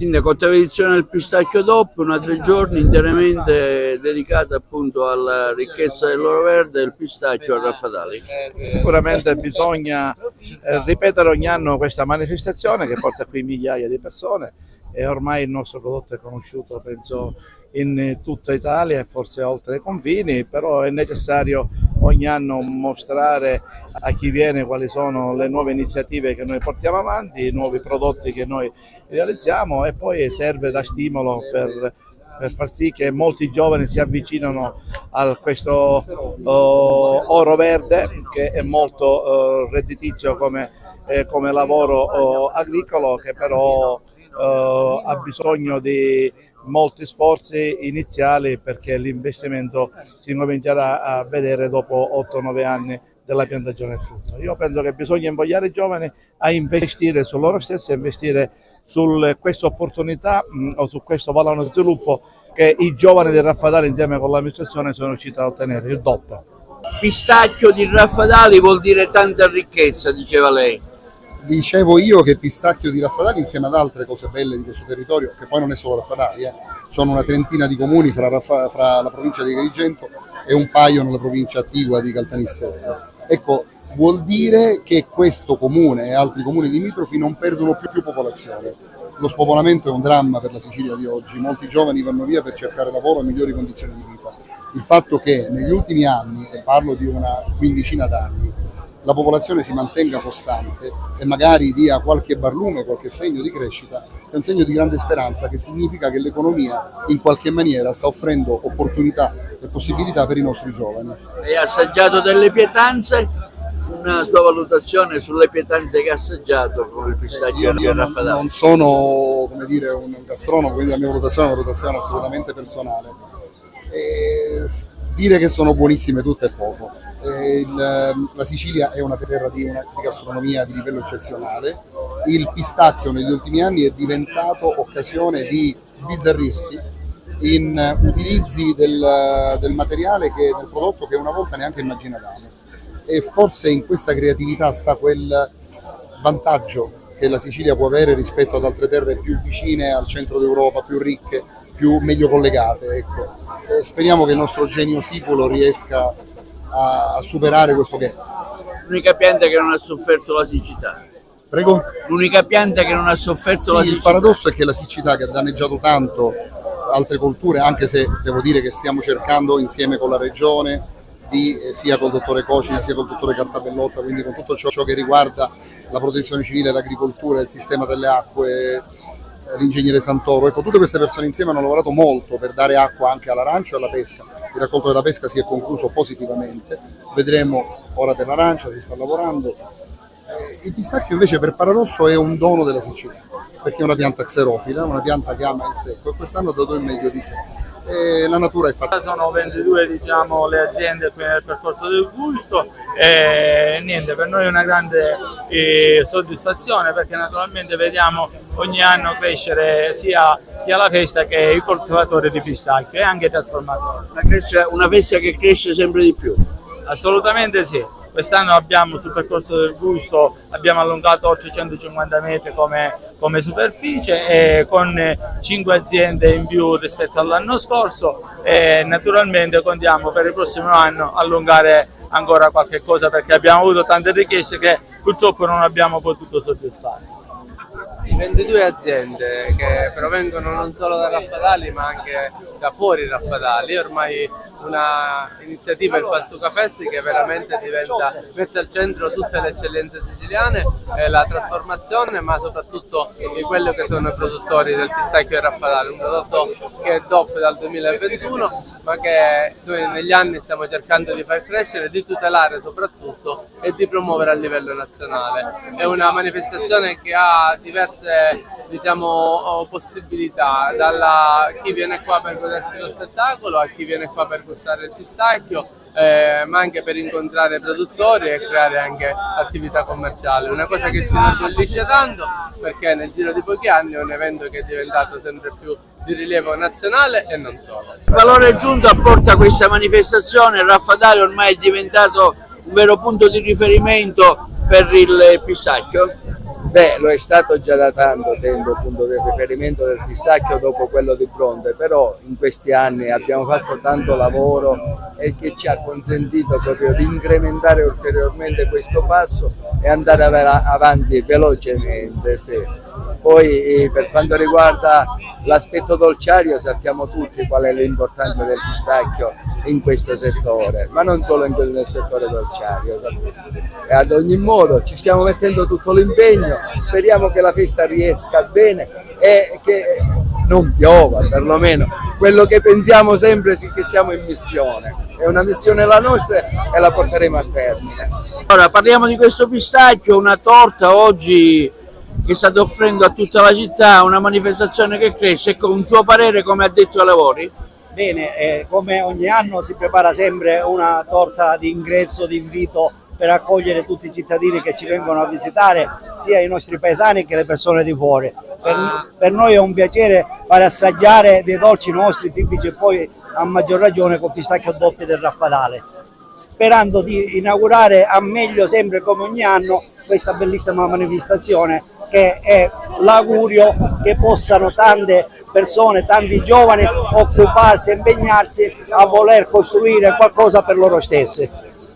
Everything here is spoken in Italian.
Sindaco, edizione del pistacchio DOP, una 3 giorni interamente dedicata appunto alla ricchezza dell'oro verde e del pistacchio a Raffadali. Sicuramente bisogna ripetere ogni anno questa manifestazione che porta qui migliaia di persone e ormai il nostro prodotto è conosciuto, penso, in tutta Italia e forse oltre i confini, però è necessario ogni anno mostrare a chi viene quali sono le nuove iniziative che noi portiamo avanti, i nuovi prodotti che noi realizziamo, e poi serve da stimolo per far sì che molti giovani si avvicinano a questo oro verde, che è molto redditizio come lavoro agricolo, che però ha bisogno di molti sforzi iniziali, perché l'investimento si comincerà a vedere dopo 8-9 anni della piantagione del frutto. Io penso che bisogna invogliare i giovani a investire su loro stessi, a investire su questa opportunità o su questo valore di sviluppo che i giovani di Raffadali insieme con l'amministrazione sono riusciti a ottenere, il DOP. Pistacchio di Raffadali vuol dire tanta ricchezza, diceva lei. Dicevo io che pistacchio di Raffadali, insieme ad altre cose belle di questo territorio, che poi non è solo Raffadali, sono una trentina di comuni fra la provincia di Agrigento e un paio nella provincia attigua di Caltanissetta. Ecco, vuol dire che questo comune e altri comuni limitrofi non perdono più popolazione. Lo spopolamento è un dramma per la Sicilia di oggi, molti giovani vanno via per cercare lavoro e migliori condizioni di vita. Il fatto che negli ultimi anni, e parlo di una quindicina d'anni, la popolazione si mantenga costante e magari dia qualche barlume, qualche segno di crescita, è un segno di grande speranza, che significa che l'economia in qualche maniera sta offrendo opportunità e possibilità per i nostri giovani. Lei ha assaggiato delle pietanze? Una sua valutazione sulle pietanze che ha assaggiato con il pistacchio di Raffadali? Non sono, come dire, un gastronomo, quindi la mia valutazione è una valutazione assolutamente personale. Dire che sono buonissime tutte è poco. La Sicilia è una terra di gastronomia di livello eccezionale. Il pistacchio negli ultimi anni è diventato occasione di sbizzarrirsi in utilizzi del materiale, del prodotto che una volta neanche immaginavamo, e forse in questa creatività sta quel vantaggio che la Sicilia può avere rispetto ad altre terre più vicine al centro d'Europa, più ricche, meglio collegate. Ecco. Speriamo che il nostro genio siculo riesca a superare questo gap. L'unica pianta che non ha sofferto la siccità. Prego? L'unica pianta che non ha sofferto la siccità. Il paradosso è che la siccità, che ha danneggiato tanto altre colture, anche se devo dire che stiamo cercando insieme con la regione, sia col dottore Cocina sia col dottore Cartabellotta, quindi con tutto ciò che riguarda la protezione civile, l'agricoltura, il sistema delle acque, l'ingegnere Santoro, ecco, tutte queste persone insieme hanno lavorato molto per dare acqua anche all'arancia e alla pesca. Il raccolto della pesca si è concluso positivamente, vedremo ora per l'arancia, si sta lavorando. Il pistacchio invece, per paradosso, è un dono della Sicilia, perché è una pianta xerofila, una pianta che ama il secco, e quest'anno ha dato il meglio di sé. La natura è fatta. Sono 22, diciamo, le aziende qui nel percorso del gusto, e niente, per noi è una grande soddisfazione, perché naturalmente vediamo ogni anno crescere sia la festa che i coltivatori di pistacchio e anche i trasformatori. Una festa che cresce sempre di più. Assolutamente sì. Quest'anno abbiamo sul percorso del gusto allungato oltre 150 metri come superficie, e con 5 aziende in più rispetto all'anno scorso, e naturalmente contiamo per il prossimo anno allungare ancora qualche cosa, perché abbiamo avuto tante richieste che purtroppo non abbiamo potuto soddisfare. 22 aziende che provengono non solo da Raffadali ma anche da fuori Raffadali. Ormai una iniziativa, il Pastuca Festi, che veramente mette al centro tutte le eccellenze siciliane, la trasformazione, ma soprattutto di quello che sono i produttori del pistacchio di Raffadali, un prodotto che è DOP dal 2021, ma che noi negli anni stiamo cercando di far crescere, di tutelare soprattutto e di promuovere a livello nazionale. È una manifestazione che ha diverse, diciamo, possibilità, dalla chi viene qua per godersi lo spettacolo a chi viene qua per gustare il pistacchio, ma anche per incontrare produttori e creare anche attività commerciali. Una cosa che ci inorgoglisce tanto, perché nel giro di pochi anni è un evento che è diventato sempre più di rilievo nazionale e non solo. Il valore aggiunto apporta questa manifestazione. Raffadali ormai è diventato un vero punto di riferimento per il pistacchio. Beh, lo è stato già da tanto tempo, appunto, del riferimento del pistacchio dopo quello di Bronte, però in questi anni abbiamo fatto tanto lavoro e che ci ha consentito proprio di incrementare ulteriormente questo passo e andare avanti velocemente. Sì. Poi per quanto riguarda l'aspetto dolciario sappiamo tutti qual è l'importanza del pistacchio in questo settore, ma non solo nel settore dolciario. E ad ogni modo ci stiamo mettendo tutto l'impegno, speriamo che la festa riesca bene e che non piova, perlomeno quello che pensiamo sempre è che siamo in missione, è una missione la nostra e la porteremo a termine. Ora parliamo di questo pistacchio, una torta oggi che state offrendo a tutta la città, una manifestazione che cresce. Ecco, un suo parere come addetto ai lavori? Bene, come ogni anno si prepara sempre una torta di ingresso, di invito per accogliere tutti i cittadini che ci vengono a visitare, sia i nostri paesani che le persone di fuori. Per noi è un piacere fare assaggiare dei dolci nostri tipici e poi a maggior ragione con pistacchio doppio del Raffadale, sperando di inaugurare a meglio sempre come ogni anno questa bellissima manifestazione che è l'augurio che possano tante persone, tanti giovani occuparsi, impegnarsi a voler costruire qualcosa per loro stessi.